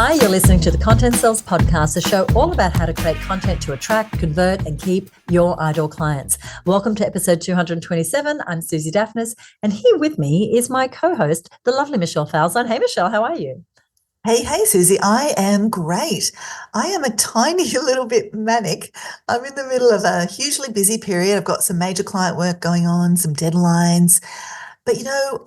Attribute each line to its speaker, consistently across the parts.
Speaker 1: Hi, you're listening to the Content Sells Podcast, a show all about how to create content to attract, convert, and keep your ideal clients. Welcome to episode 227. I'm Suzi Dafnis, and here with me is my co-host, the lovely Michelle Falzon. Hey, Michelle, how are you?
Speaker 2: Hey, Suzi, I am great. I am a tiny little bit manic. I'm in the middle of a hugely busy period. I've got some major client work going on, some deadlines, but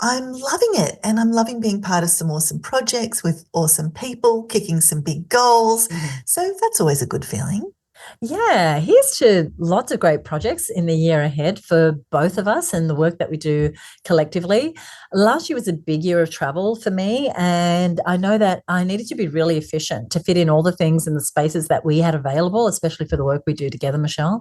Speaker 2: I'm loving it, and I'm loving being part of some awesome projects with awesome people, kicking some big goals. So that's always a good feeling.
Speaker 1: Yeah, here's to lots of great projects in the year ahead for both of us and the work that we do collectively. Last year was a big year of travel for me, and I know that I needed to be really efficient to fit in all the things in the spaces that we had available, especially for the work we do together, Michelle.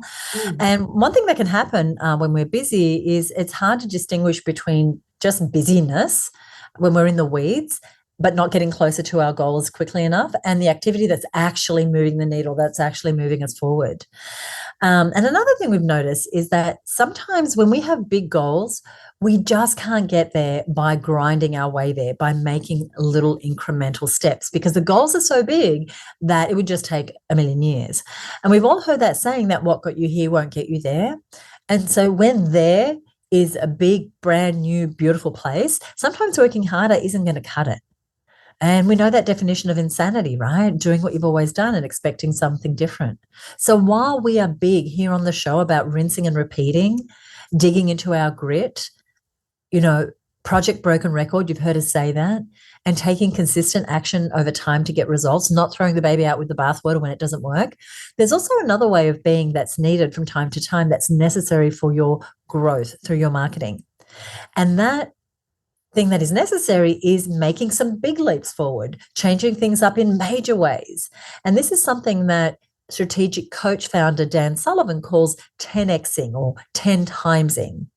Speaker 1: And one thing that can happen when we're busy is it's hard to distinguish between just busyness when we're in the weeds but not getting closer to our goals quickly enough, and the activity that's actually moving the needle, that's actually moving us forward. And another thing we've noticed is that sometimes when we have big goals, we just can't get there by grinding our way there, by making little incremental steps, because the goals are so big that it would just take a million years. And we've all heard that saying that what got you here won't get you there. And so when there is a big, brand new, beautiful place, sometimes working harder isn't going to cut it. And we know that definition of insanity, right? Doing what you've always done and expecting something different. So while we are big here on the show about rinsing and repeating, digging into our grit, project broken record, you've heard us say that, and taking consistent action over time to get results, not throwing the baby out with the bathwater when it doesn't work. There's also another way of being that's needed from time to time that's necessary for your growth through your marketing. And that thing that is necessary is making some big leaps forward, changing things up in major ways. And this is something that strategic coach founder Dan Sullivan calls 10xing or 10 timesing.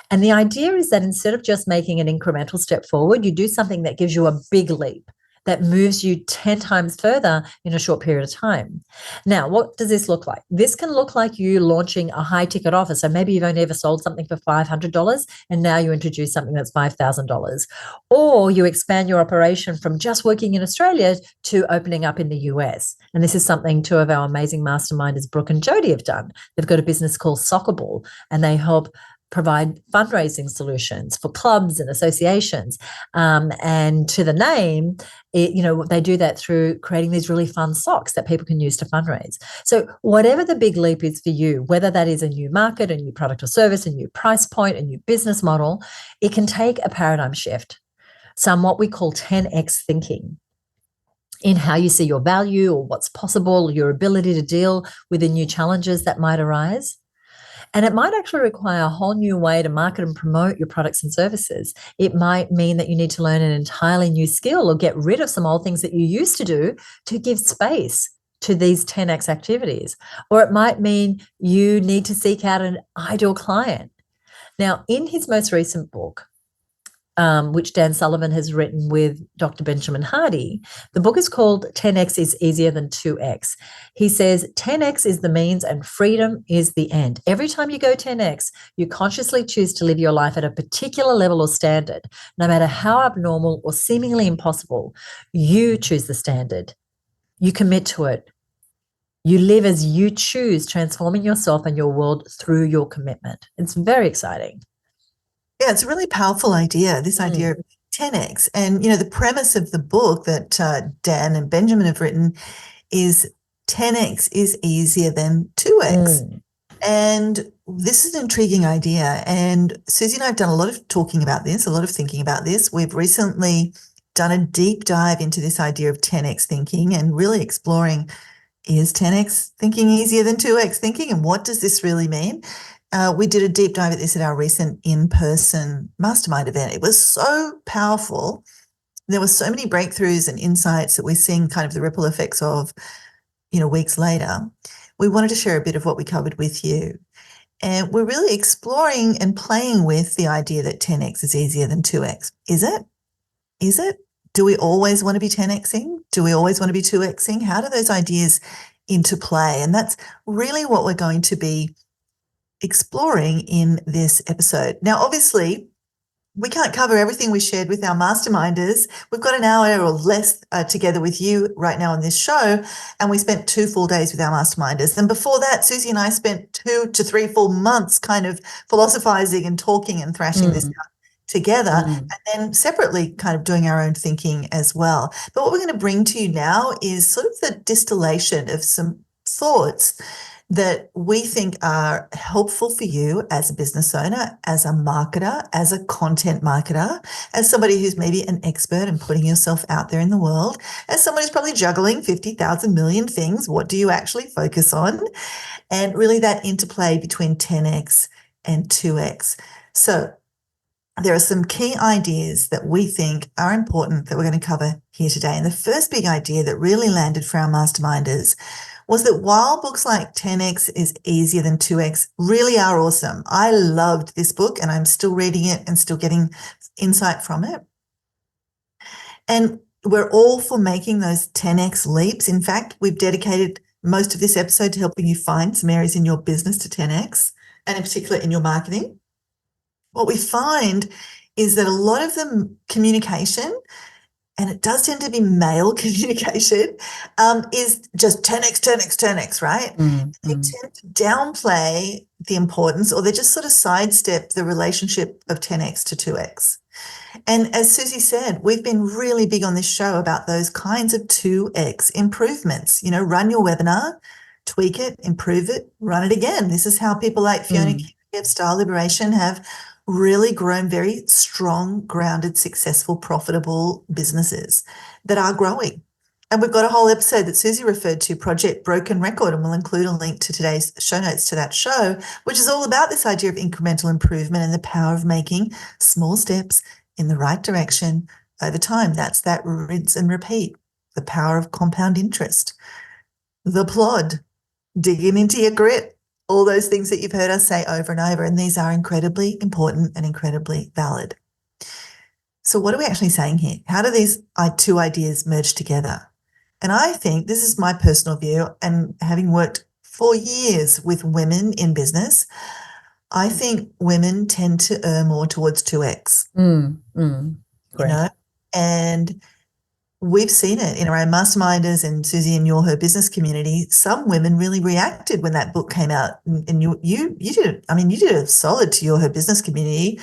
Speaker 1: And the idea is that instead of just making an incremental step forward, you do something that gives you a big leap, that moves you 10 times further in a short period of time. Now, what does this look like? This can look like you launching a high ticket offer. So maybe you've only ever sold something for $500 and now you introduce something that's $5,000. Or you expand your operation from just working in Australia to opening up in the US. And this is something two of our amazing masterminders, Brooke and Jody, have done. They've got a business called Soccer Ball, and they help provide fundraising solutions for clubs and associations. And to the name, they do that through creating these really fun socks that people can use to fundraise. So whatever the big leap is for you, whether that is a new market, a new product or service, a new price point, a new business model, it can take a paradigm shift, some what we call 10x thinking in how you see your value or what's possible, your ability to deal with the new challenges that might arise. And it might actually require a whole new way to market and promote your products and services. It might mean that you need to learn an entirely new skill or get rid of some old things that you used to do to give space to these 10x activities. Or it might mean you need to seek out an ideal client. Now, in his most recent book, which Dan Sullivan has written with Dr. Benjamin Hardy. The book is called 10X is Easier Than 2X. He says 10X is the means and freedom is the end. Every time you go 10X, you consciously choose to live your life at a particular level or standard. No matter how abnormal or seemingly impossible, you choose the standard. You commit to it. You live as you choose, transforming yourself and your world through your commitment. It's very exciting.
Speaker 2: Yeah, it's a really powerful idea, this idea of 10x. And, the premise of the book that Dan and Benjamin have written is 10x is easier than 2x. And this is an intriguing idea. And Suzi and I have done a lot of talking about this, a lot of thinking about this. We've recently done a deep dive into this idea of 10x thinking and really exploring, is 10x thinking easier than 2x thinking? And what does this really mean? We did a deep dive at this at our recent in-person mastermind event. It was so powerful. There were so many breakthroughs and insights that we're seeing kind of the ripple effects of, weeks later. We wanted to share a bit of what we covered with you. And we're really exploring and playing with the idea that 10x is easier than 2x. Is it? Is it? Do we always want to be 10xing? Do we always want to be 2xing? How do those ideas interplay? And that's really what we're going to be exploring in this episode. Now, obviously, we can't cover everything we shared with our masterminders. We've got an hour or less together with you right now on this show, and we spent 2 full days with our masterminders. And before that, Suzi and I spent 2 to 3 full months kind of philosophizing and talking and thrashing this out together, and then separately kind of doing our own thinking as well. But what we're going to bring to you now is sort of the distillation of some thoughts that we think are helpful for you as a business owner, as a marketer, as a content marketer, as somebody who's maybe an expert in putting yourself out there in the world, as somebody who's probably juggling 50,000 million things. What do you actually focus on? And really that interplay between 10x and 2x. So there are some key ideas that we think are important that we're going to cover here today. And the first big idea that really landed for our masterminders was that while books like 10x is easier than 2x really are awesome. I loved this book and I'm still reading it and still getting insight from it. And we're all for making those 10x leaps. In fact, we've dedicated most of this episode to helping you find some areas in your business to 10x, and in particular in your marketing. What we find is that a lot of the communication, and it does tend to be male communication, is just 10x, 10x, 10x, right? They tend to downplay the importance, or they just sort of sidestep the relationship of 10x to 2x. And as Suzi said, we've been really big on this show about those kinds of 2x improvements. You know, run your webinar, tweak it, improve it, run it again. This is how people like Fiona of Style Liberation have really grown very strong, grounded, successful, profitable businesses that are growing. And we've got a whole episode that Suzi referred to, Project Broken Record, and we'll include a link to today's show notes to that show, which is all about this idea of incremental improvement and the power of making small steps in the right direction over time. That's that rinse and repeat, the power of compound interest, the plod, digging into your grit, all those things that you've heard us say over and over, and these are incredibly important and incredibly valid. So what are we actually saying here? How do these 2 ideas merge together? And I think, this is my personal view, and having worked for years with women in business, I think women tend to err more towards 2x, you know, and we've seen it in our own masterminders, and Suzi and her business community. Some women really reacted when that book came out, and you did. I mean, you did a solid to her business community,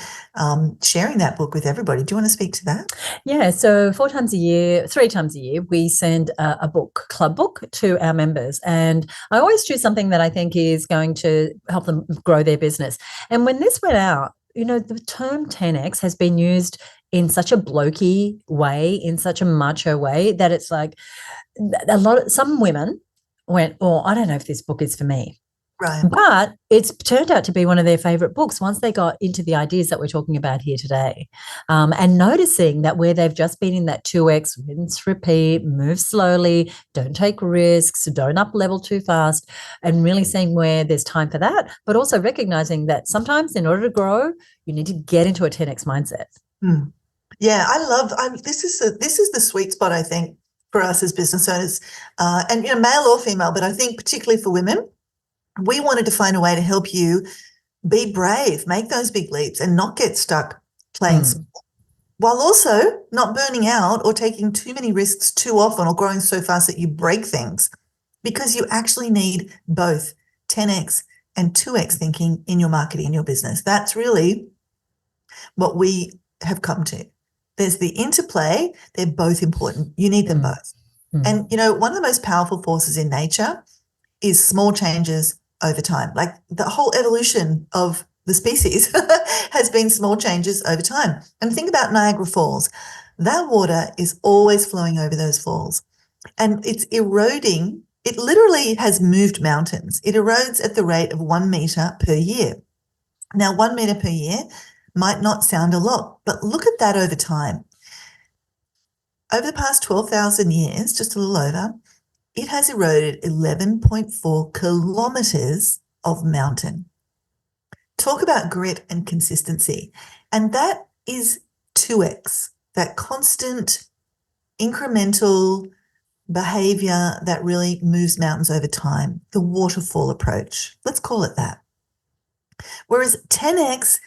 Speaker 2: sharing that book with everybody. Do you want to speak to that?
Speaker 1: Yeah. So 3 times a year, we send a book, club book, to our members, and I always choose something that I think is going to help them grow their business. And when this went out, you know, the term 10x has been used in such a blokey way, in such a macho way, that it's like some women went, oh, I don't know if this book is for me.
Speaker 2: Right.
Speaker 1: But it's turned out to be one of their favorite books once they got into the ideas that we're talking about here today. And noticing that where they've just been in that 2x, rinse, repeat, move slowly, don't take risks, don't up level too fast, and really seeing where there's time for that, but also recognizing that sometimes in order to grow, you need to get into a 10x mindset.
Speaker 2: Yeah, this is the sweet spot, I think, for us as business owners, and, you know, male or female, but I think particularly for women, we wanted to find a way to help you be brave, make those big leaps, and not get stuck playing small, while also not burning out or taking too many risks too often, or growing so fast that you break things, because you actually need both 10x and 2x thinking in your marketing, in your business. That's really what we have come to. There's the interplay. They're both important. You need them both. And, you know, one of the most powerful forces in nature is small changes over time. Like the whole evolution of the species has been small changes over time. And think about Niagara Falls. That water is always flowing over those falls, and it's eroding. It literally has moved mountains. It erodes at the rate of 1 meter per year. Now, 1 meter per year might not sound a lot, but look at that over time. Over the past 12,000 years, just a little over, it has eroded 11.4 kilometers of mountain. Talk about grit and consistency. And that is 2x, that constant incremental behavior that really moves mountains over time, the waterfall approach. Let's call it that. Whereas 10x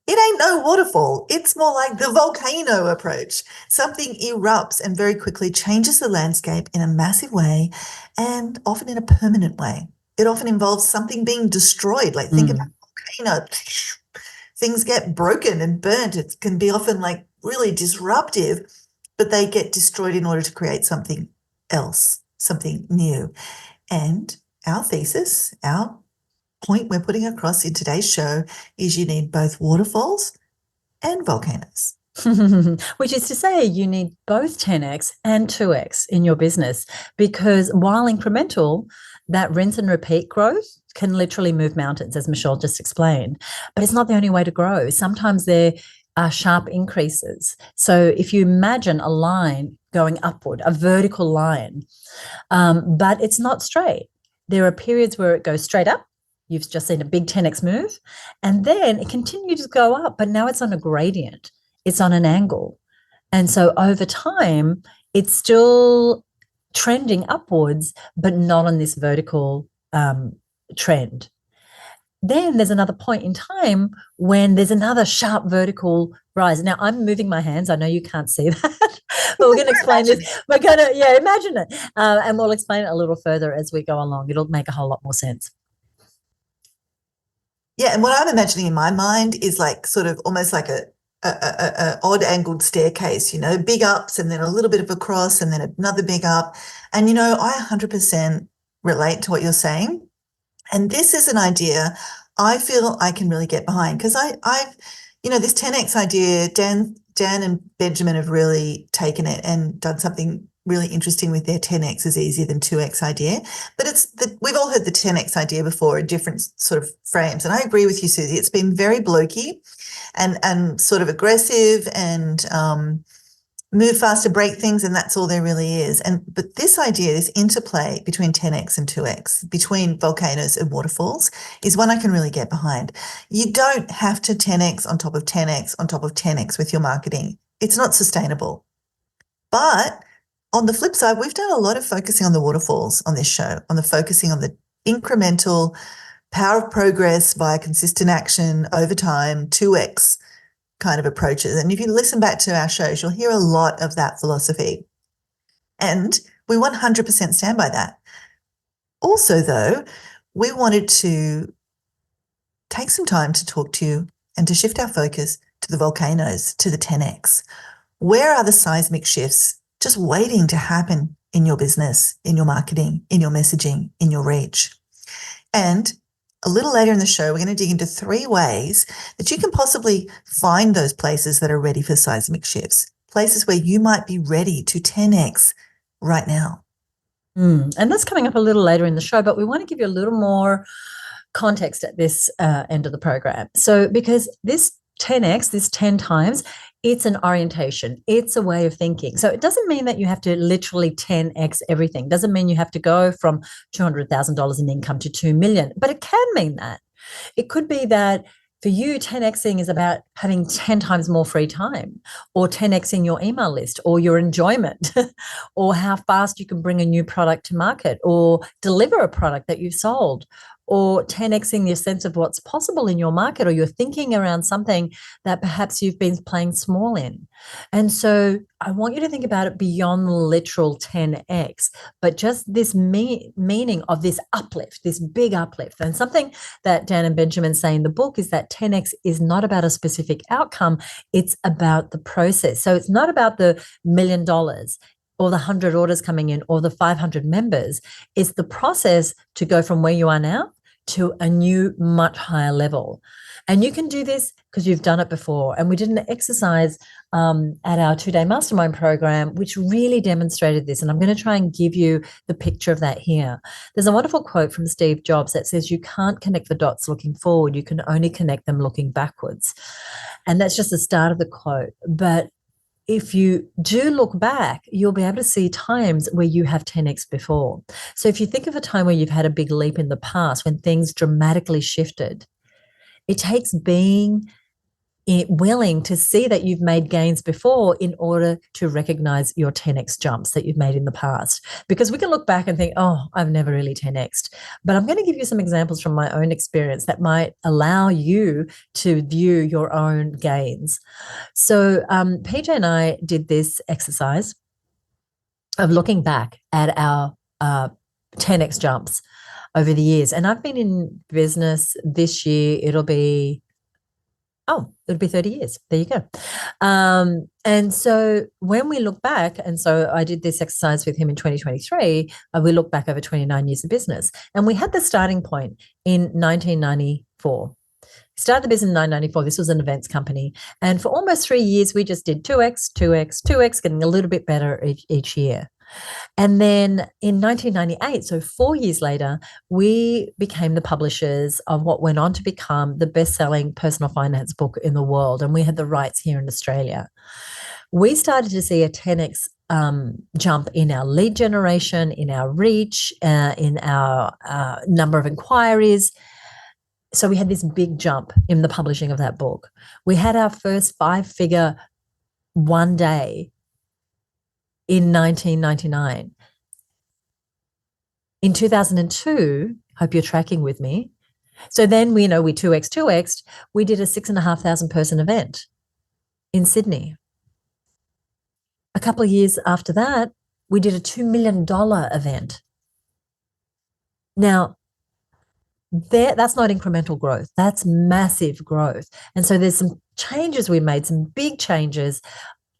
Speaker 2: It ain't no waterfall. It's more like the volcano approach. Something erupts and very quickly changes the landscape in a massive way and often in a permanent way. It often involves something being destroyed. Like think about a volcano. Things get broken and burnt. It can be often like really disruptive, but they get destroyed in order to create something else, something new. And our thesis, our point we're putting across in today's show is you need both waterfalls and volcanoes.
Speaker 1: Which is to say, you need both 10x and 2x in your business, because while incremental, that rinse and repeat growth can literally move mountains, as Michelle just explained. But it's not the only way to grow. Sometimes there are sharp increases. So if you imagine a line going upward, a vertical line, but it's not straight. There are periods where it goes straight up. You've just seen a big 10x move, and then it continues to go up, but now it's on a gradient. It's on an angle. And so over time, it's still trending upwards, but not on this vertical trend. Then there's another point in time when there's another sharp vertical rise. Now I'm moving my hands. I know you can't see that, but we're going to explain this. We're going to, imagine it. And we'll explain it a little further as we go along. It'll make a whole lot more sense.
Speaker 2: Yeah, and what I'm imagining in my mind is like sort of almost like a odd angled staircase, big ups and then a little bit of a cross and then another big up. And, I 100% relate to what you're saying. And this is an idea I feel I can really get behind because I've, this 10X idea, Dan and Benjamin have really taken it and done something really interesting with their 10X is easier than 2X idea. But we've all heard the 10X idea before in different sort of frames. And I agree with you, Suzi. It's been very blokey and sort of aggressive and move faster, break things, and that's all there really is. But this idea, this interplay between 10X and 2X, between volcanoes and waterfalls, is one I can really get behind. You don't have to 10X on top of 10X on top of 10X with your marketing. It's not sustainable. But on the flip side, we've done a lot of focusing on the waterfalls on this show, on the focusing on the incremental power of progress via consistent action over time, 2X kind of approaches. And if you listen back to our shows, you'll hear a lot of that philosophy. And we 100% stand by that. Also, though, we wanted to take some time to talk to you and to shift our focus to the volcanoes, to the 10X. Where are the seismic shifts just waiting to happen in your business, in your marketing, in your messaging, in your reach? And a little later in the show, we're going to dig into 3 ways that you can possibly find those places that are ready for seismic shifts, places where you might be ready to 10X right now.
Speaker 1: And that's coming up a little later in the show, but we want to give you a little more context at this end of the program. So because this 10X, this 10 times, it's an orientation. It's a way of thinking. So it doesn't mean that you have to literally 10X everything. It doesn't mean you have to go from $200,000 in income to 2 million, but it can mean that. It could be that for you, 10Xing is about having 10 times more free time, or 10Xing your email list, or your enjoyment, or how fast you can bring a new product to market, or deliver a product that you've sold, or 10Xing your sense of what's possible in your market, or you're thinking around something that perhaps you've been playing small in. And so I want you to think about it beyond literal 10X, but just this meaning of this uplift, this big uplift. And something that Dan and Benjamin say in the book is that 10X is not about a specific outcome. It's about the process. So it's not about the $1 million or the 100 orders coming in or the 500 members. It's the process to go from where you are now to a new, much higher level. And you can do this because you've done it before. And we did an exercise at our 2-day mastermind program, which really demonstrated this. And I'm going to try and give you the picture of that here. There's a wonderful quote from Steve Jobs that says, you can't connect the dots looking forward. You can only connect them looking backwards. And that's just the start of the quote. But if you do look back, you'll be able to see times where you have 10X before. So if you think of a time where you've had a big leap in the past, when things dramatically shifted, it takes being willing to see that you've made gains before in order to recognize your 10x jumps that you've made in the past. Because we can look back and think, oh, I've never really 10x'd. But I'm going to give you some examples from my own experience that might allow you to view your own gains. So PJ and I did this exercise of looking back at our 10x jumps over the years. And I've been in business this year. It'll be 30 years. There you go. And so when we look back, and so I did this exercise with him in 2023, we look back over 29 years of business. And we had the starting point in 1994. Started the business in 1994. This was an events company. And for almost 3 years, we just did 2x, 2x, 2x, getting a little bit better each year. And then in 1998, so 4 years later, we became the publishers of what went on to become the best-selling personal finance book in the world. And we had the rights here in Australia. We started to see a 10x jump in our lead generation, in our reach, in our number of inquiries. So we had this big jump in the publishing of that book. We had our first 5-figure one day in 1999. In 2002, hope you're tracking with me. So then we 2x, we did a 6,500 person event in Sydney. A couple of years after that, we did a $2 million event. Now, that's not incremental growth. That's massive growth. And so there's some changes we made, some big changes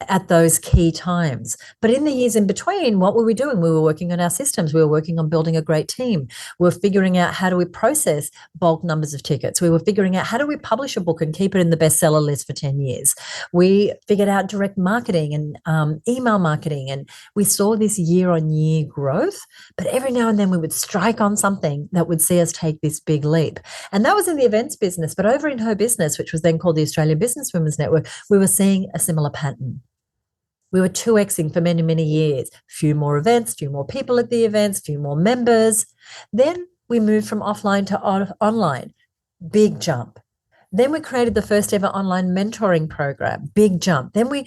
Speaker 1: at those key times. But in the years in between, what were we doing? We were working on our systems. We were working on building a great team. We were figuring out how do we process bulk numbers of tickets. We were figuring out how do we publish a book and keep it in the bestseller list for 10 years. We figured out direct marketing and email marketing, and we saw this year-on-year growth. But every now and then we would strike on something that would see us take this big leap. And that was in the events business. But over in her business, which was then called the Australian Business Women's Network, we were seeing a similar pattern. We were 2xing for many, many years. Few more events, few more people at the events, few more members. Then we moved from offline to online. Big jump. Then we created the first ever online mentoring program. Big jump. Then we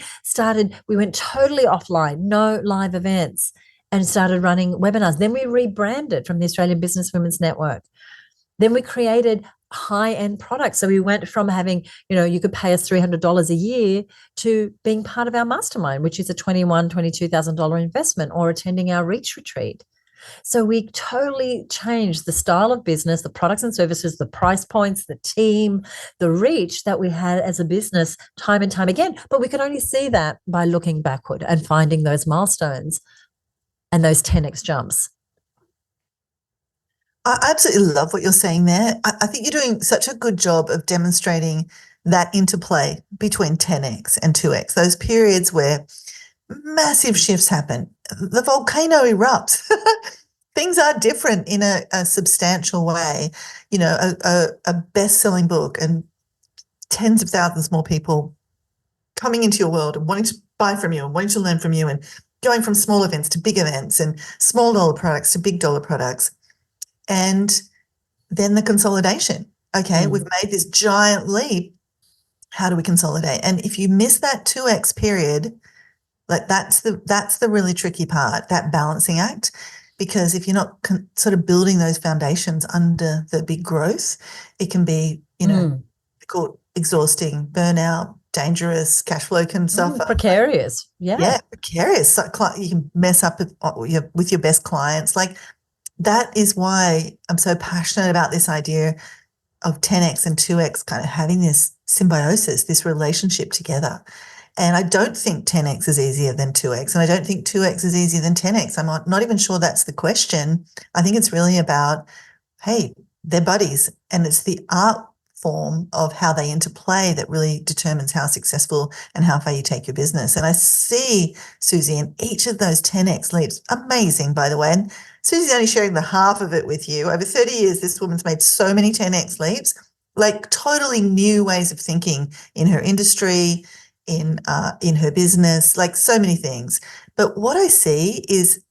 Speaker 1: went totally offline, no live events, and started running webinars. Then we rebranded from the Australian Business Women's Network. Then we created high-end products. So we went from having, you could pay us $300 a year to being part of our mastermind, which is a $21,000, $22,000 investment, or attending our Reach retreat. So we totally changed the style of business, the products and services, the price points, the team, the reach that we had as a business time and time again. But we could only see that by looking backward and finding those milestones and those 10x jumps.
Speaker 2: I absolutely love what you're saying there. I think you're doing such a good job of demonstrating that interplay between 10x and 2x, those periods where massive shifts happen. The volcano erupts. Things are different in a substantial way. A best-selling book and tens of thousands more people coming into your world and wanting to buy from you and wanting to learn from you, and going from small events to big events and small dollar products to big dollar products. And then the consolidation. Okay, we've made this giant leap. How do we consolidate? And if you miss that 2x period, like that's the really tricky part, that balancing act. Because if you're not sort of building those foundations under the big growth, it can be, difficult, exhausting, burnout, dangerous, cash flow can suffer.
Speaker 1: Precarious.
Speaker 2: Yeah, precarious. So you can mess up with your best clients. Like, that is why I'm so passionate about this idea of 10x and 2x kind of having this symbiosis, this relationship together. And I don't think 10x is easier than 2x, and I don't think 2x is easier than 10x. I'm not even sure that's the question. I think it's really about, hey, they're buddies, and it's the art form of how they interplay that really determines how successful and how far you take your business. And I see Suzi in each of those 10x leaps. Amazing, by the way. And Suzi's only sharing the half of it with you. Over 30 years, this woman's made so many 10x leaps, like totally new ways of thinking in her industry, in her business, like so many things. But what I see is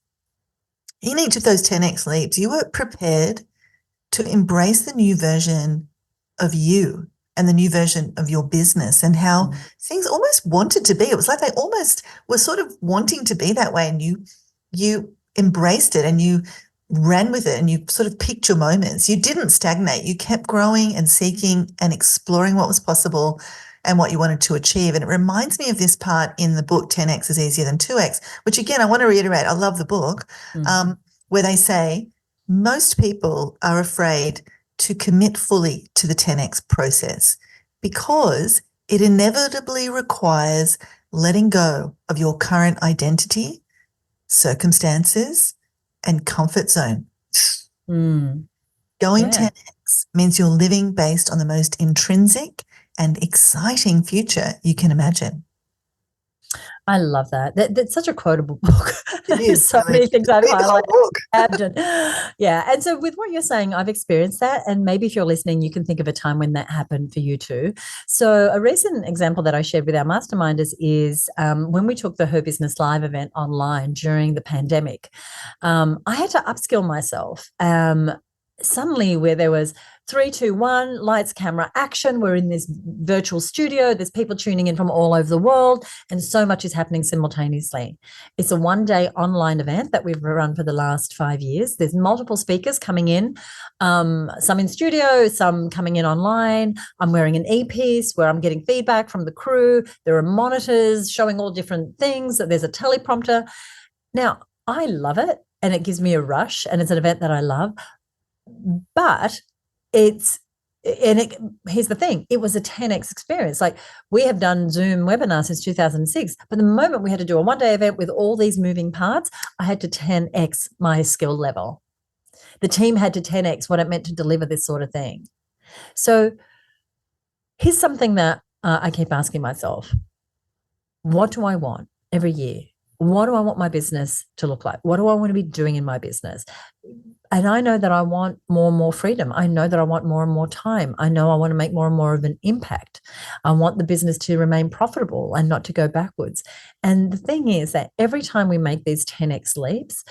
Speaker 2: in each of those 10x leaps, you were prepared to embrace the new version of you and the new version of your business and how things almost wanted to be. It was like they almost were sort of wanting to be that way, and you embraced it and you ran with it and you sort of picked your moments. You didn't stagnate. You kept growing and seeking and exploring what was possible and what you wanted to achieve. And it reminds me of this part in the book, 10X is easier than 2X, which again, I want to reiterate, I love the book, where they say most people are afraid to commit fully to the 10X process because it inevitably requires letting go of your current identity, circumstances, and comfort zone. Going 10X means you're living based on the most intrinsic and exciting future you can imagine.
Speaker 1: I love that. That's such a quotable book. There's so
Speaker 2: really.
Speaker 1: many things I've highlighted.
Speaker 2: Book.
Speaker 1: Yeah. And so with what you're saying, I've experienced that. And maybe if you're listening, you can think of a time when that happened for you too. So a recent example that I shared with our masterminders is when we took the Her Business Live event online during the pandemic, I had to upskill myself. Suddenly where there was 3, 2, 1, lights, camera, action. We're in this virtual studio. There's people tuning in from all over the world, and so much is happening simultaneously. It's a one-day online event that we've run for the last 5 years. There's multiple speakers coming in, some in studio, some coming in online. I'm wearing an e-piece where I'm getting feedback from the crew. There are monitors showing all different things. There's a teleprompter. Now, I love it, and it gives me a rush, and it's an event that I love. But here's the thing, it was a 10X experience. Like, we have done Zoom webinars since 2006, but the moment we had to do a one-day event with all these moving parts, I had to 10X my skill level. The team had to 10X what it meant to deliver this sort of thing. So here's something that I keep asking myself. What do I want every year? What do I want my business to look like? What do I want to be doing in my business? And I know that I want more and more freedom. I know that I want more and more time. I know I want to make more and more of an impact. I want the business to remain profitable and not to go backwards. And the thing is that every time we make these 10X leaps,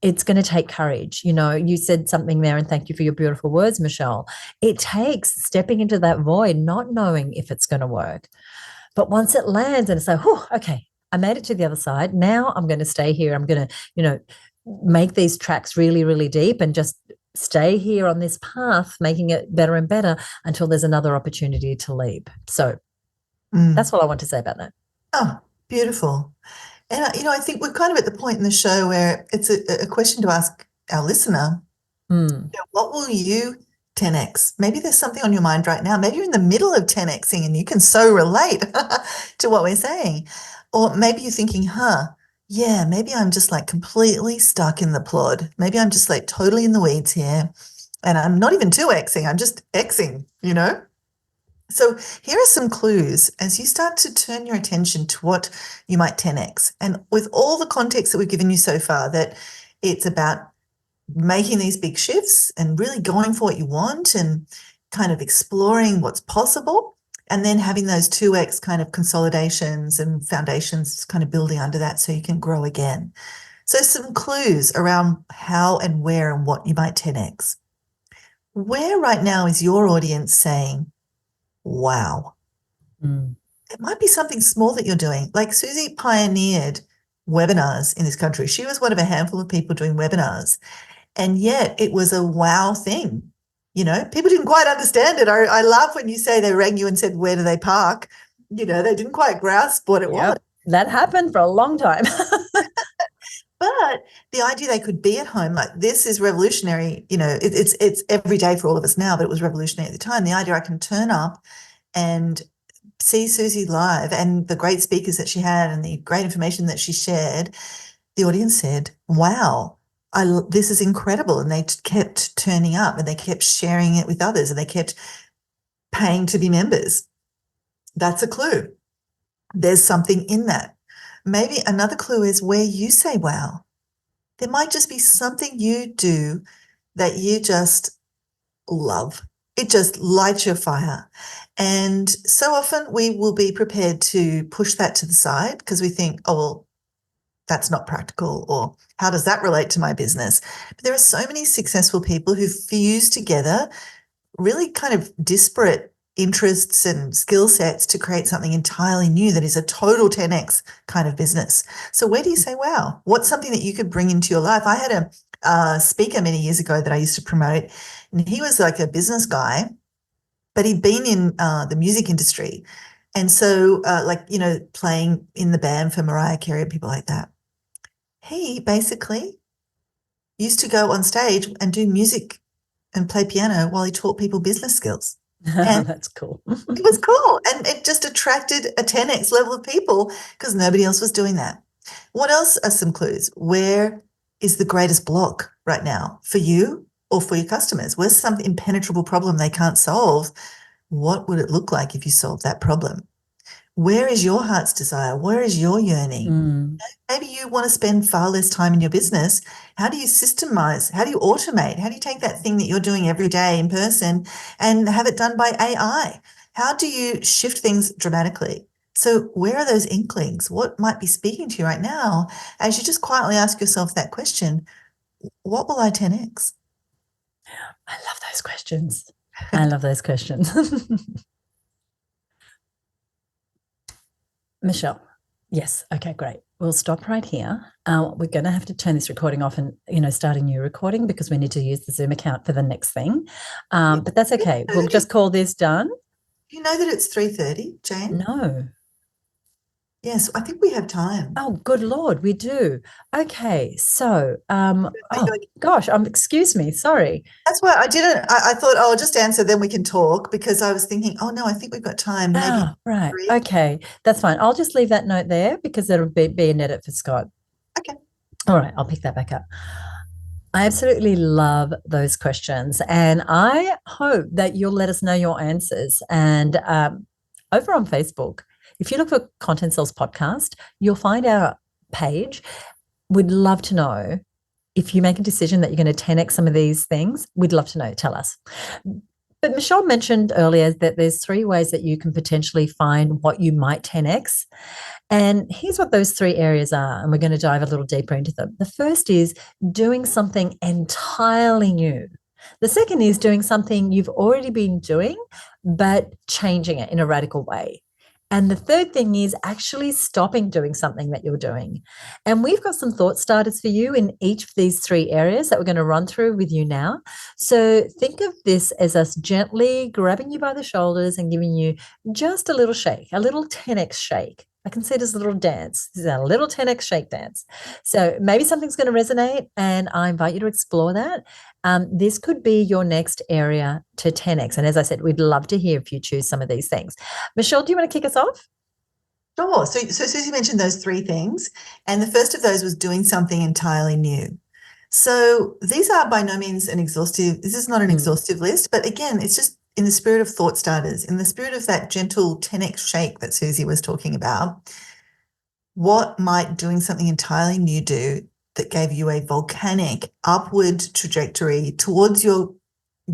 Speaker 1: it's going to take courage. You know, you said something there, and thank you for your beautiful words, Michelle. It takes stepping into that void, not knowing if it's going to work. But once it lands and it's like, whew, okay, I made it to the other side. Now I'm going to stay here. I'm going to, make these tracks really, really deep and just stay here on this path, making it better and better until there's another opportunity to leap. So that's what I want to say about that.
Speaker 2: Oh, beautiful. And, I think we're kind of at the point in the show where it's a question to ask our listener. What will you 10X? Maybe there's something on your mind right now. Maybe you're in the middle of 10Xing and you can so relate to what we're saying. Or maybe you're thinking, yeah, maybe I'm just like completely stuck in the plod. Maybe I'm just like totally in the weeds here and I'm not even 2Xing, I'm just Xing, So here are some clues as you start to turn your attention to what you might 10X. And with all the context that we've given you so far, that it's about making these big shifts and really going for what you want and kind of exploring what's possible. And then having those 2X kind of consolidations and foundations kind of building under that so you can grow again. So some clues around how and where and what you might 10X. Where right now is your audience saying, wow? It might be something small that you're doing. Like Suzi pioneered webinars in this country. She was one of a handful of people doing webinars. And yet it was a wow thing. People didn't quite understand it. I laugh when you say they rang you and said, where do they park? They didn't quite grasp what it was.
Speaker 1: That happened for a long time.
Speaker 2: But the idea they could be at home, like this is revolutionary. It's every day for all of us now, but it was revolutionary at the time. The idea I can turn up and see Suzi live and the great speakers that she had and the great information that she shared, the audience said, wow. This is incredible. And they kept turning up and they kept sharing it with others and they kept paying to be members. That's a clue. There's something in that. Maybe another clue is where you say, wow. There might just be something you do that you just love. It just lights your fire. And so often we will be prepared to push that to the side because we think, oh, well, that's not practical, or how does that relate to my business? But there are so many successful people who fuse together really kind of disparate interests and skill sets to create something entirely new that is a total 10x kind of business. So where do you say, wow, what's something that you could bring into your life? I had a speaker many years ago that I used to promote, and he was like a business guy, but he'd been in the music industry. And so playing in the band for Mariah Carey and people like that. He basically used to go on stage and do music and play piano while he taught people business skills. And
Speaker 1: That's cool.
Speaker 2: it was cool. And it just attracted a 10x level of people because nobody else was doing that. What else are some clues? Where is the greatest block right now for you or for your customers? Where's some impenetrable problem they can't solve? What would it look like if you solved that problem? Where is your heart's desire? Where is your yearning? Maybe you want to spend far less time in your business. How do you systemize? How do you automate? How do you take that thing that you're doing every day in person and have it done by AI? How do you shift things dramatically? So where are those inklings? What might be speaking to you right now as you just quietly ask yourself that question, what will I 10x?
Speaker 1: I love those questions. I love those questions. Michelle. Yes. Okay, great. We'll stop right here. We're going to have to turn this recording off and, start a new recording because we need to use the Zoom account for the next thing. But that's okay. We'll just call this done.
Speaker 2: Do you know that it's 3:30, Jane?
Speaker 1: No.
Speaker 2: Yes, I think we have time.
Speaker 1: Oh, good Lord, we do. Okay, so, excuse me, sorry.
Speaker 2: That's why I didn't, I thought, I'll just answer, then we can talk, because I was thinking, oh no, I think we've got time. Maybe
Speaker 1: right. 3. Okay, that's fine. I'll just leave that note there because that'll be an edit for Scott.
Speaker 2: Okay.
Speaker 1: All right, I'll pick that back up. I absolutely love those questions, and I hope that you'll let us know your answers. And over on Facebook, if you look for Content Sells Podcast, you'll find our page. We'd love to know if you make a decision that you're going to 10x some of these things. We'd love to know. Tell us. But Michelle mentioned earlier that there's 3 ways that you can potentially find what you might 10x. And here's what those 3 areas are, and we're going to dive a little deeper into them. The first is doing something entirely new. The second is doing something you've already been doing, but changing it in a radical way. And the third thing is actually stopping doing something that you're doing. And we've got some thought starters for you in each of these 3 areas that we're going to run through with you now. So think of this as us gently grabbing you by the shoulders and giving you just a little shake, a little 10x shake. I can see it as a little dance. This is a little 10x shake dance. So maybe something's going to resonate, and I invite you to explore that. This could be your next area to 10x. And as I said, we'd love to hear if you choose some of these things. Michelle, do you want to kick us off?
Speaker 2: Sure. So Suzi mentioned those 3 things, and the first of those was doing something entirely new. So these are by no means this is not an exhaustive list, but again, it's just in the spirit of thought starters, in the spirit of that gentle 10x shake that Suzi was talking about. What might doing something entirely new do that gave you a volcanic upward trajectory towards your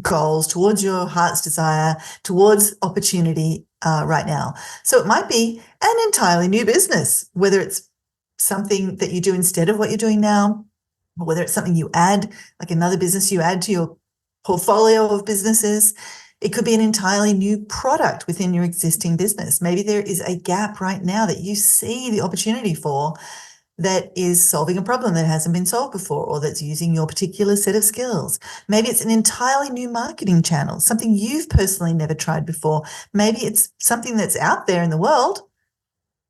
Speaker 2: goals, towards your heart's desire, towards opportunity right now? So it might be an entirely new business, whether it's something that you do instead of what you're doing now, or whether it's something you add, like another business you add to your portfolio of businesses. It could be an entirely new product within your existing business. Maybe there is a gap right now that you see the opportunity for that is solving a problem that hasn't been solved before, or that's using your particular set of skills. Maybe it's an entirely new marketing channel, something you've personally never tried before. Maybe it's something that's out there in the world.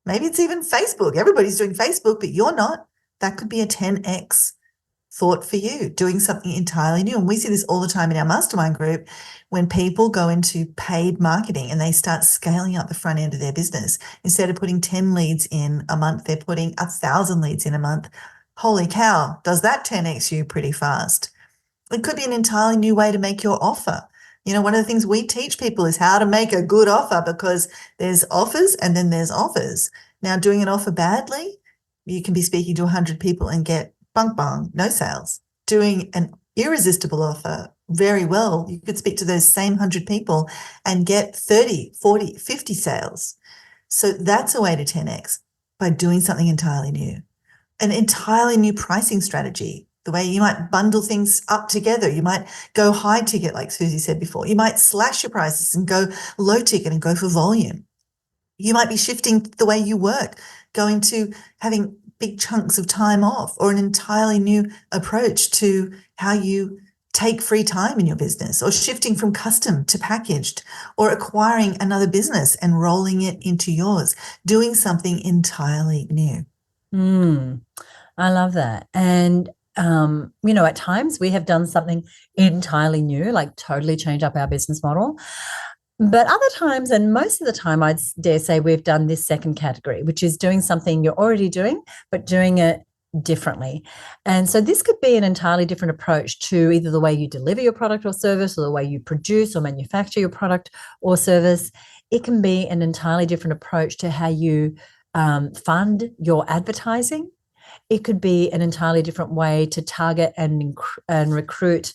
Speaker 2: Maybe it's even Facebook. Everybody's doing Facebook, but you're not. That could be a 10x thought for you, doing something entirely new. And we see this all the time in our mastermind group when people go into paid marketing and they start scaling up the front end of their business. Instead of putting 10 leads in a month, they're putting 1,000 leads in a month. Holy cow, does that 10x you pretty fast? It could be an entirely new way to make your offer. One of the things we teach people is how to make a good offer, because there's offers and then there's offers. Now, doing an offer badly, you can be speaking to 100 people and get bang, no sales. Doing an irresistible offer very well, you could speak to those same 100 people and get 30, 40, 50 sales. So that's a way to 10x by doing something entirely new. An entirely new pricing strategy. the way you might bundle things up together. You might go high ticket, like Suzi said before. You might slash your prices and go low ticket and go for volume. You might be shifting the way you work, going to having big chunks of time off, or an entirely new approach to how you take free time in your business, or shifting from custom to packaged, or acquiring another business and rolling it into yours, doing something entirely new.
Speaker 1: I love that. And, at times we have done something entirely new, like totally change up our business model. But other times, and most of the time, I'd dare say we've done this second category, which is doing something you're already doing, but doing it differently. And so this could be an entirely different approach to either the way you deliver your product or service, or the way you produce or manufacture your product or service. It can be an entirely different approach to how you fund your advertising. It could be an entirely different way to target and recruit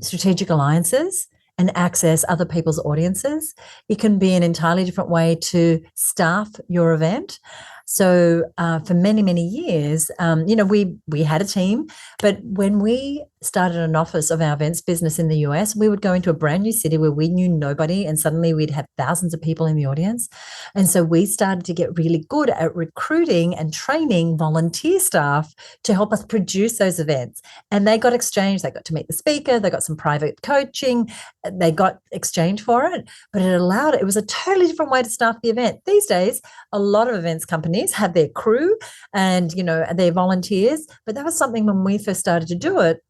Speaker 1: strategic alliances and access other people's audiences. It can be an entirely different way to staff your event. So for many, many years, we had a team, but when we started an office of our events business in the US, we would go into a brand new city where we knew nobody, and suddenly we'd have thousands of people in the audience. And so we started to get really good at recruiting and training volunteer staff to help us produce those events. And they got exchange. They got to meet the speaker. They got some private coaching. They got exchange for it, but it was a totally different way to staff the event. These days, a lot of events companies have their crew and, their volunteers, but that was something when we first started to do it.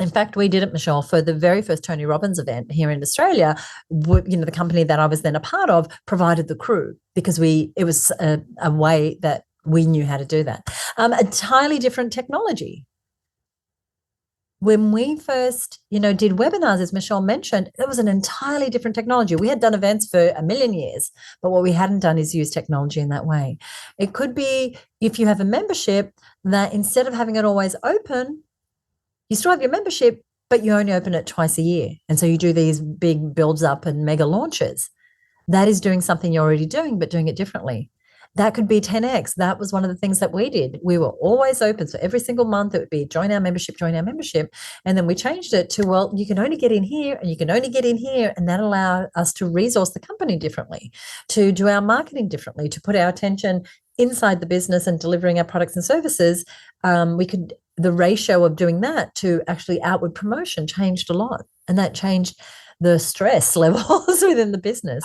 Speaker 1: In fact, we did it, Michelle, for the very first Tony Robbins event here in Australia. The company that I was then a part of provided the crew because it was a way that we knew how to do that. A entirely different technology. When we first, did webinars, as Michelle mentioned, it was an entirely different technology. We had done events for a million years, but what we hadn't done is use technology in that way. It could be if you have a membership that instead of having it always open, you still have your membership, but you only open it twice a year. And so you do these big builds up and mega launches. That is doing something you're already doing, but doing it differently. That could be 10X. That was one of the things that we did. We were always open. So every single month it would be join our membership. And then we changed it to, well, you can only get in here and you can only get in here. And that allowed us to resource the company differently, to do our marketing differently, to put our attention inside the business and delivering our products and services. The ratio of doing that to actually outward promotion changed a lot. And that changed the stress levels within the business.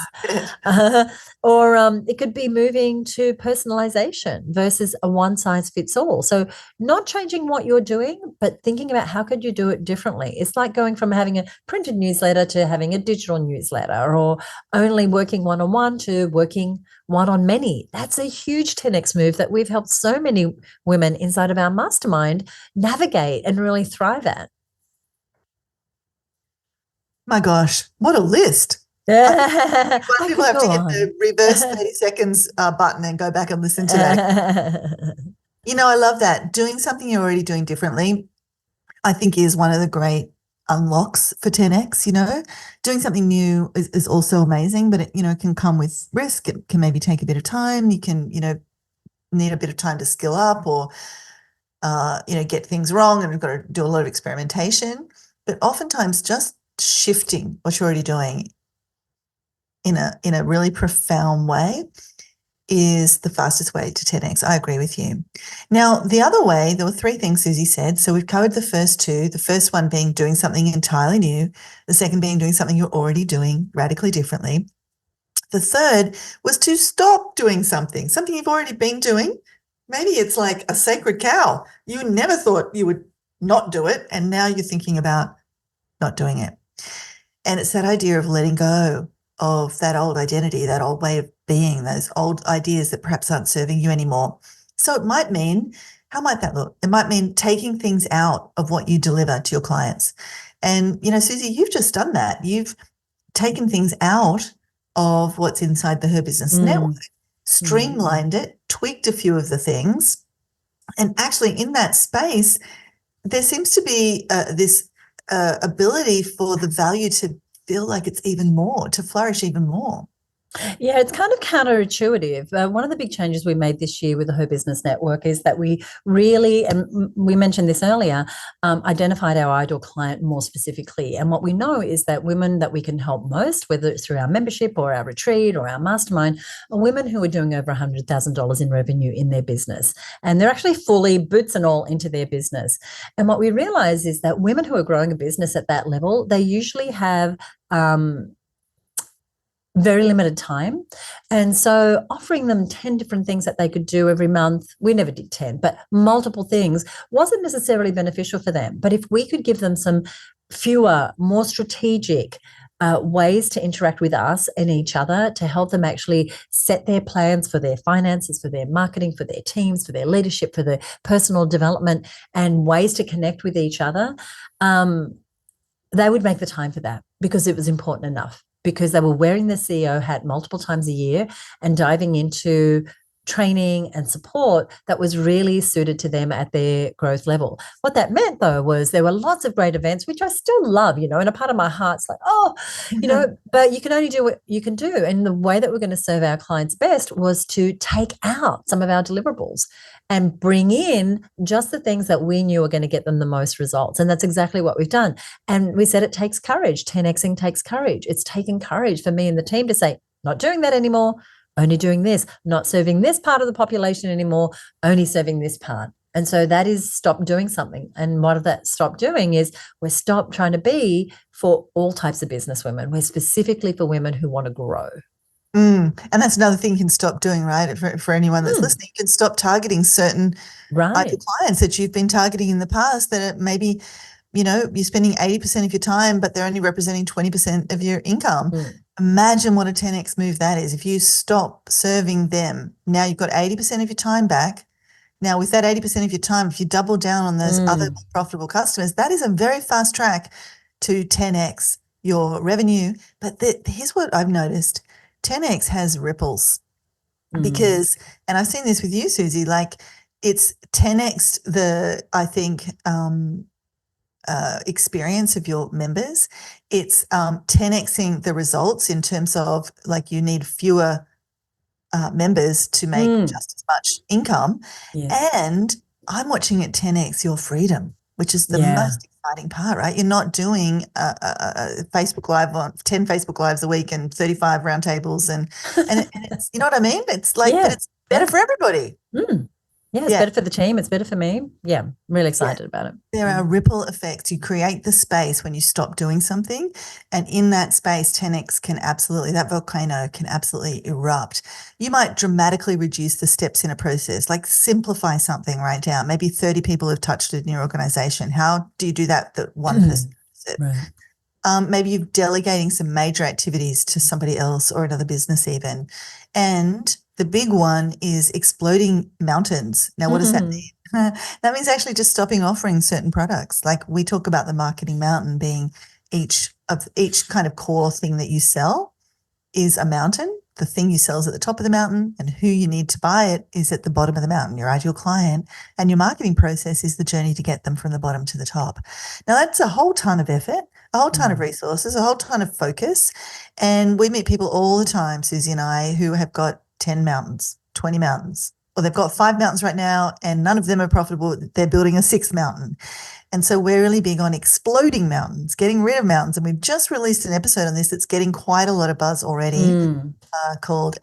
Speaker 1: Or it could be moving to personalization versus a one size fits all. So not changing what you're doing, but thinking about how could you do it differently. It's like going from having a printed newsletter to having a digital newsletter, or only working one-on-one to working one-on-many. That's a huge 10X move that we've helped so many women inside of our mastermind navigate and really thrive at.
Speaker 2: My gosh, what a list. People have to hit the reverse 30 seconds button and go back and listen to that. I love that. Doing something you're already doing differently, I think, is one of the great unlocks for 10X. Doing something new is also amazing, but it can come with risk. It can maybe take a bit of time. You can, need a bit of time to skill up, or, get things wrong, and we've got to do a lot of experimentation. But oftentimes just shifting what you're already doing in a really profound way is the fastest way to 10X. I agree with you. Now, the other way, there were three things Suzi said. So we've covered the first two, the first one being doing something entirely new, the second being doing something you're already doing radically differently. The third was to stop doing something you've already been doing. Maybe it's like a sacred cow. You never thought you would not do it, and now you're thinking about not doing it. And it's that idea of letting go of that old identity, that old way of being, those old ideas that perhaps aren't serving you anymore. So it might mean, how might that look? It might mean taking things out of what you deliver to your clients. And, Suzi, you've just done that. You've taken things out of what's inside the Her Business Network, streamlined it, tweaked a few of the things. And actually in that space, there seems to be this ability for the value to feel like it's even more, to flourish even more.
Speaker 1: Yeah, it's kind of counterintuitive. One of the big changes we made this year with the Her Business Network is that we really, and we mentioned this earlier, identified our ideal client more specifically. And what we know is that women that we can help most, whether it's through our membership or our retreat or our mastermind, are women who are doing over $100,000 in revenue in their business. And they're actually fully boots and all into their business. And what we realize is that women who are growing a business at that level, they usually have very limited time. And so offering them 10 different things that they could do every month, we never did 10, but multiple things wasn't necessarily beneficial for them. But if we could give them some fewer, more strategic ways to interact with us and each other to help them actually set their plans for their finances, for their marketing, for their teams, for their leadership, for their personal development, and ways to connect with each other, they would make the time for that because it was important enough, because they were wearing the CEO hat multiple times a year and diving into training and support that was really suited to them at their growth level. What that meant, though, was there were lots of great events, which I still love, and a part of my heart's like, but you can only do what you can do. And the way that we're going to serve our clients best was to take out some of our deliverables and bring in just the things that we knew were going to get them the most results. And that's exactly what we've done. And we said it takes courage. 10Xing takes courage. It's taken courage for me and the team to say, not doing that anymore, only doing this, not serving this part of the population anymore, only serving this part. And so that is stop doing something. And what that stop doing is we're stop trying to be for all types of business women. We're specifically for women who want to grow.
Speaker 2: And that's another thing you can stop doing, right? For anyone that's listening, you can stop targeting certain ideal clients that you've been targeting in the past that maybe, you're spending 80% of your time, but they're only representing 20% of your income. Imagine what a 10X move that is. If you stop serving them, now you've got 80% of your time back. Now, with that 80% of your time, if you double down on those other profitable customers, that is a very fast track to 10X your revenue. But here's what I've noticed. 10X has ripples because, and I've seen this with you, Suzi, like it's 10X experience of your members. It's 10Xing the results in terms of like you need fewer members to make just as much income.
Speaker 1: Yes.
Speaker 2: And I'm watching it 10X your freedom, which is the most exciting part, right? You're not doing a Facebook Live on 10 Facebook Lives a week and 35 roundtables and it's, you know what I mean? It's like, but it's better for everybody.
Speaker 1: Yeah, it's better for the team. It's better for me. Yeah, I'm really excited about it.
Speaker 2: There are ripple effects. You create the space when you stop doing something. And in that space, 10X that volcano can absolutely erupt. You might dramatically reduce the steps in a process, like simplify something right down. Maybe 30 people have touched it in your organization. How do you do that one person does it?
Speaker 1: Right.
Speaker 2: Maybe you're delegating some major activities to somebody else or another business even. And the big one is exploding mountains. Now, what does that mean? That means actually just stopping offering certain products. Like we talk about the marketing mountain being each kind of core thing that you sell is a mountain. The thing you sell is at the top of the mountain and who you need to buy it is at the bottom of the mountain, your ideal client. And your marketing process is the journey to get them from the bottom to the top. Now, that's a whole ton of effort, a whole ton of resources, a whole ton of focus. And we meet people all the time, Suzi and I, who have got 10 mountains, 20 mountains, or they've got 5 mountains right now and none of them are profitable. They're building a 6th mountain. And so we're really big on exploding mountains, getting rid of mountains. And we've just released an episode on this that's getting quite a lot of buzz already called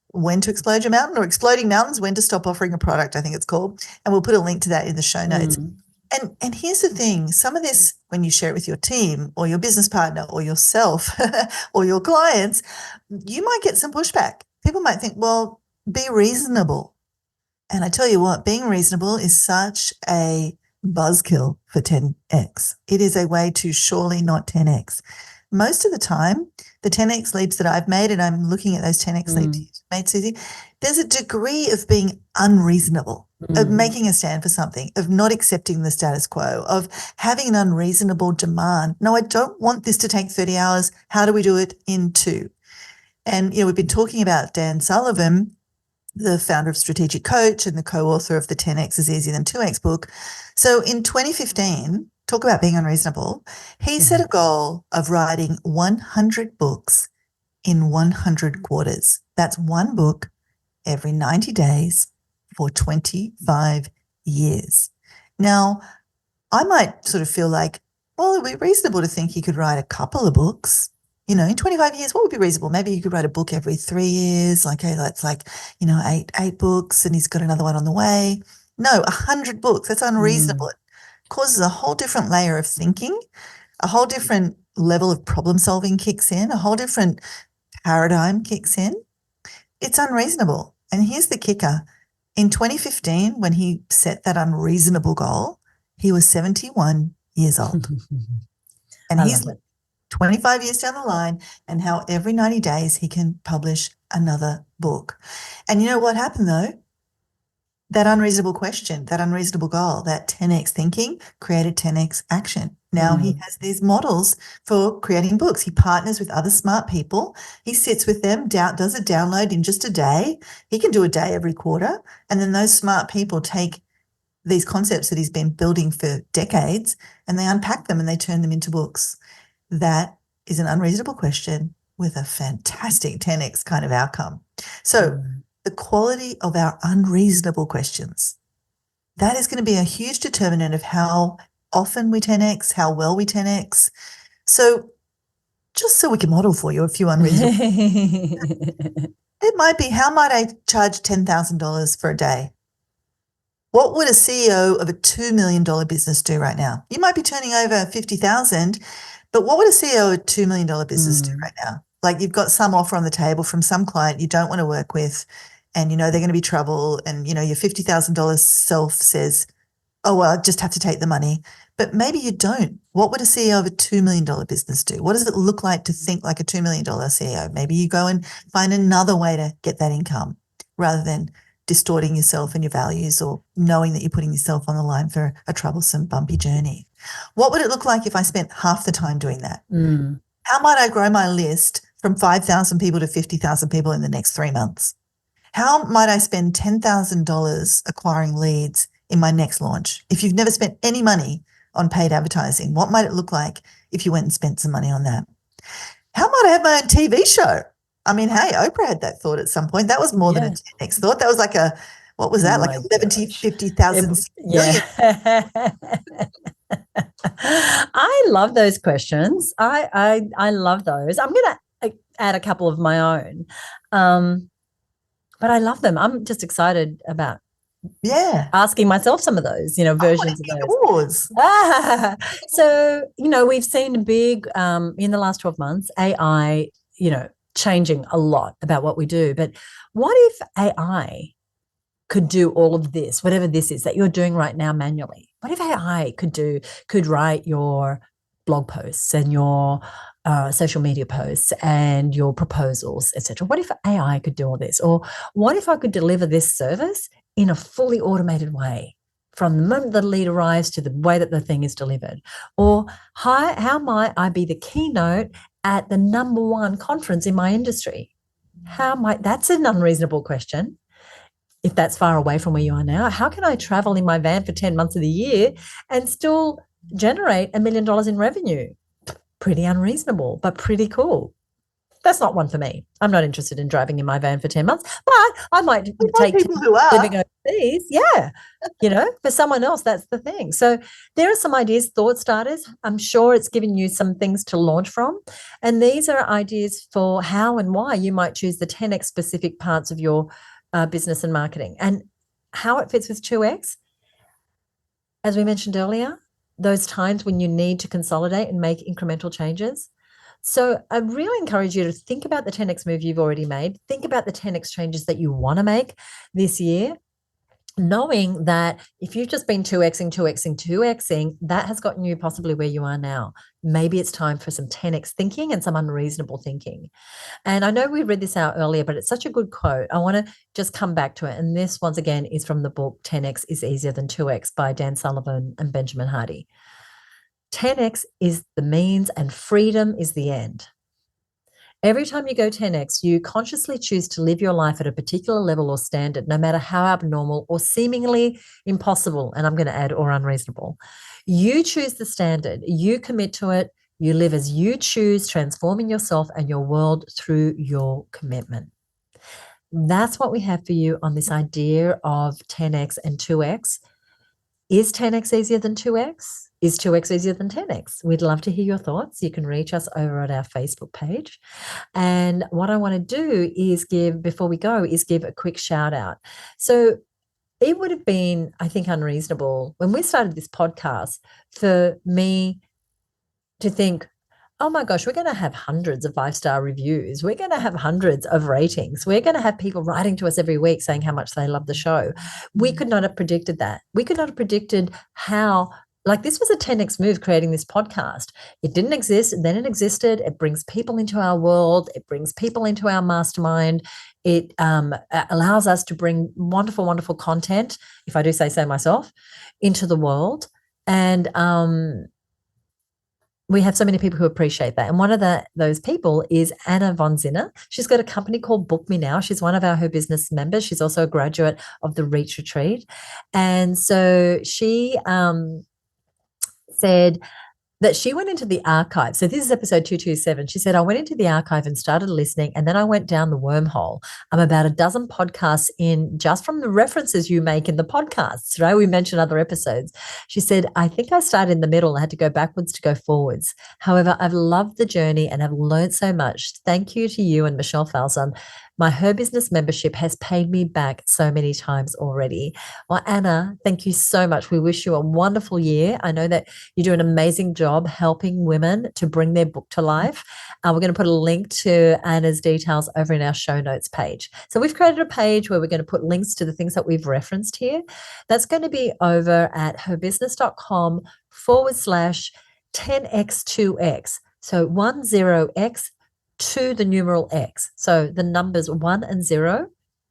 Speaker 2: When to Explode Your Mountain or Exploding Mountains, When to Stop Offering a Product, I think it's called. And we'll put a link to that in the show notes. And here's the thing, some of this, when you share it with your team or your business partner or yourself or your clients, you might get some pushback. People might think, well, be reasonable. And I tell you what, being reasonable is such a buzzkill for 10X. It is a way to surely not 10X. Most of the time, the 10X leaps that I've made, and I'm looking at those 10X leaps you've made, Suzi, there's a degree of being unreasonable, of making a stand for something, of not accepting the status quo, of having an unreasonable demand. No, I don't want this to take 30 hours. How do we do it in 2? And, we've been talking about Dan Sullivan, the founder of Strategic Coach and the co-author of the 10X is Easier Than 2X book. So in 2015, talk about being unreasonable, he set a goal of writing 100 books in 100 quarters. That's one book every 90 days for 25 years. Now, I might sort of feel like, well, it'd be reasonable to think he could write a couple of books. You know, in 25 years, what would be reasonable? Maybe you could write a book every 3 years. Like, hey, that's like, you know, eight books, and he's got another one on the way. No, 100 books. That's unreasonable. It causes a whole different layer of thinking, a whole different level of problem solving kicks in, a whole different paradigm kicks in. It's unreasonable. And here's the kicker. In 2015, when he set that unreasonable goal, he was 71 years old. And he's 25 years down the line, and how every 90 days he can publish another book. And you know what happened though? That unreasonable question, that unreasonable goal, that 10x thinking created 10x action. Now he has these models for creating books. He partners with other smart people. He sits with them, does a download in just a day. He can do a day every quarter. And then those smart people take these concepts that he's been building for decades and they unpack them and they turn them into books. That is an unreasonable question with a fantastic 10x kind of outcome. So the quality of our unreasonable questions, that is going to be a huge determinant of how often we 10x, how well we 10x. So just so we can model for you a few unreasonable, it might be, how might I charge $10,000 for a day? What would a CEO of a $2 million business do right now? You might be turning over 50,000, but what would a CEO of a $2 million business do right now? Like, you've got some offer on the table from some client you don't want to work with, and you know they're going to be trouble, and you know your $50,000 self says, oh, well, I just have to take the money. But maybe you don't. What would a CEO of a $2 million business do? What does it look like to think like a $2 million CEO? Maybe you go and find another way to get that income rather than distorting yourself and your values, or knowing that you're putting yourself on the line for a troublesome, bumpy journey. What would it look like if I spent half the time doing that? How might I grow my list from 5,000 people to 50,000 people in the next 3 months? How might I spend $10,000 acquiring leads in my next launch? If you've never spent any money on paid advertising, what might it look like if you went and spent some money on that? How might I have my own TV show? I mean, hey, Oprah had that thought at some point. That was more than a 10x thought. That was like a, what was that? Like 70, 50,000 million.
Speaker 1: I love those questions. I love those. I'm going to add a couple of my own. But I love them. I'm just excited about asking myself some of those, you know, versions of those. So, you know, we've seen a big, in the last 12 months, AI, you know, changing a lot about what we do. But what if AI could do all of this, whatever this is that you're doing right now manually? What if AI could write your blog posts and your social media posts and your proposals, etc.? What if AI could do all this? Or what if I could deliver this service in a fully automated way from the moment the lead arrives to the way that the thing is delivered? Or how might I be the keynote at the #1 conference in my industry? That's an unreasonable question. If that's far away from where you are now, how can I travel in my van for 10 months of the year and still generate $1 million in revenue? Pretty unreasonable, but pretty cool. That's not one for me. I'm not interested in driving in my van for 10 months, but I might take
Speaker 2: people who are
Speaker 1: living overseas. Yeah. You know, for someone else, that's the thing. So there are some ideas, thought starters. I'm sure it's given you some things to launch from. And these are ideas for how and why you might choose the 10x specific parts of your business and marketing, and how it fits with 2x. As we mentioned earlier, those times when you need to consolidate and make incremental changes. So I really encourage you to think about the 10x move you've already made. Think about the 10x changes that you want to make this year, knowing that if you've just been 2xing, that has gotten you possibly where you are now. Maybe it's time for some 10x thinking and some unreasonable thinking. And I know we read this out earlier, but it's such a good quote. I want to just come back to it. And this, once again, is from the book 10x is Easier Than 2x by Dan Sullivan and Benjamin Hardy. 10x is the means and freedom is the end. Every time you go 10x, you consciously choose to live your life at a particular level or standard, no matter how abnormal or seemingly impossible, and I'm going to add or unreasonable. You choose the standard, you commit to it, You live as you choose, transforming yourself and your world through your commitment. That's what we have for you on this idea of 10x and 2x. Is 10x easier than 2x? Is 2x easier than 10x? We'd love to hear your thoughts. You can reach us over at our Facebook page. And what I want to do is before we go, is give a quick shout out. So it would have been, I think, unreasonable when we started this podcast for me to think, oh my gosh, we're going to have hundreds of 5-star reviews. We're going to have hundreds of ratings. We're going to have people writing to us every week saying how much they love the show. We could not have predicted that. We could not have predicted how, this was a 10x move creating this podcast. It didn't exist, and then it existed. It brings people into our world. It brings people into our mastermind. It allows us to bring wonderful, wonderful content, if I do say so myself, into the world. And we have so many people who appreciate that. And one of those people is Anna Von Zinner. She's got a company called Book Me Now. She's one of our Her Business members. She's also a graduate of the Reach Retreat. And so she said that she went into the archive. So this is episode 227. She said, I went into the archive and started listening, and then I went down the wormhole. I'm about a dozen podcasts in just from the references you make in the podcasts, right? We mentioned other episodes. She said, I think I started in the middle. I had to go backwards to go forwards. However, I've loved the journey and have learned so much. Thank you to you and Michelle Falzon. My Her Business membership has paid me back so many times already. Well, Anna, thank you so much. We wish you a wonderful year. I know that you do an amazing job helping women to bring their book to life. We're going to put a link to Anna's details over in our show notes page. So we've created a page where we're going to put links to the things that we've referenced here. That's going to be over at herbusiness.com/10x2x. So 10x to the numeral X. So the numbers 1 and 0,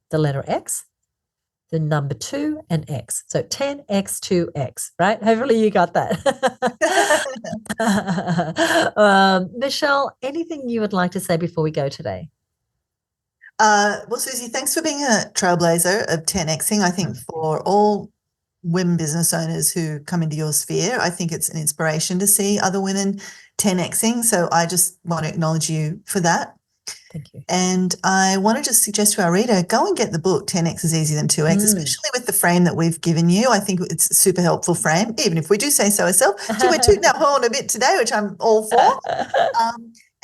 Speaker 1: the letter X, the number 2 and X. So 10x2x, right? Hopefully you got that. Michelle, anything you would like to say before we go today?
Speaker 2: Well, Suzi, thanks for being a trailblazer of 10xing. I think for all women business owners who come into your sphere, I think it's an inspiration to see other women 10xing. So I just want to acknowledge you for that.
Speaker 1: Thank you.
Speaker 2: And I want to just suggest to our reader, go and get the book 10x is easier than 2x, especially with the frame that we've given you. I think it's a super helpful frame, even if we do say so ourselves. So we're tooting our horn a bit today, which I'm all for.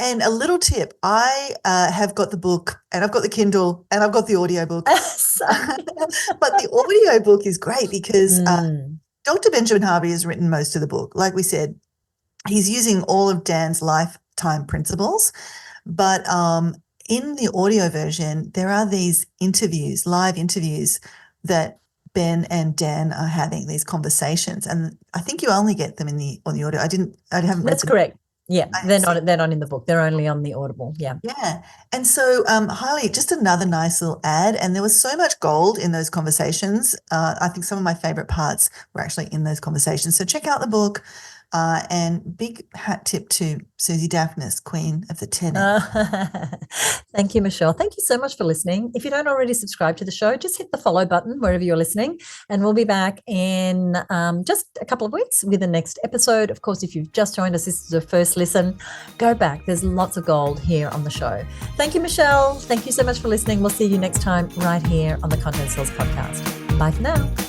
Speaker 2: And a little tip, I have got the book and I've got the Kindle and I've got the audio book. But the audio book is great because Dr. Benjamin Harvey has written most of the book. Like we said, he's using all of Dan's lifetime principles. But in the audio version, there are these interviews, live interviews that Ben and Dan are having, these conversations. And I think you only get them on the audio. I haven't read
Speaker 1: That's
Speaker 2: them.
Speaker 1: correct. Yeah, they're not in the book. They're only on the Audible. Yeah.
Speaker 2: Yeah. And so just another nice little ad. And there was so much gold in those conversations. I think some of my favorite parts were actually in those conversations. So check out the book. And big hat tip to Suzi Dafnis, Queen of the 10x.
Speaker 1: Thank you, Michelle. Thank you so much for listening. If you don't already subscribe to the show, just hit the follow button wherever you're listening, and we'll be back in just a couple of weeks with the next episode. Of course, if you've just joined us, this is your first listen, go back. There's lots of gold here on the show. Thank you, Michelle. Thank you so much for listening. We'll see you next time right here on the Content Source Podcast. Bye for now.